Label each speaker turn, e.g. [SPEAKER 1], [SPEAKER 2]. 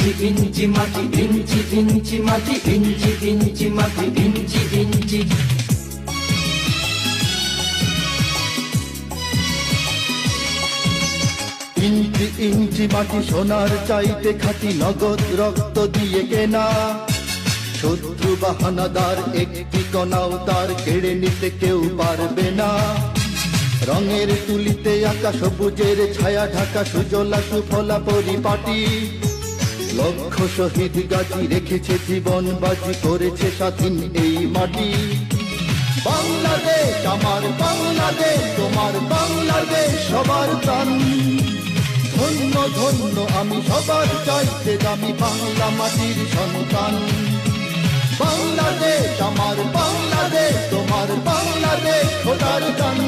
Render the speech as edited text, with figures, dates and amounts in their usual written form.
[SPEAKER 1] ইঞ্চি ইঞ্চি মাটি, ইঞ্চি ইঞ্চি মাটি, ইঞ্চি ইঞ্চি মাটি, ইঞ্চি ইঞ্চি।
[SPEAKER 2] ইঞ্চি ইঞ্চি মাটি সোনার চাইতে খাঁটি, নগদ রক্ত দিয়ে কেনা। শত্রু বাহানাদার একটি কণাও তার কেড়ে নিতে কেউ পারবে না। রঙের তুলিতে আঁকা সবুজের ছায়া ঢাকা সুজলা সুফলা পরিপাটি। লক্ষ শহীদ গাজী রেখেছে জীবন বাজি, করেছে স্বাধীন এই মাটি। বাংলাদেশ আমার বাংলাদেশ, তোমার বাংলাদেশ সবার প্রাণ। ধন্য ধন্য আমি সবার চাইতে দামি বাংলা মাটির সন্তান। বাংলাদেশ আমার বাংলাদেশ, তোমার বাংলাদেশ খোদার গান।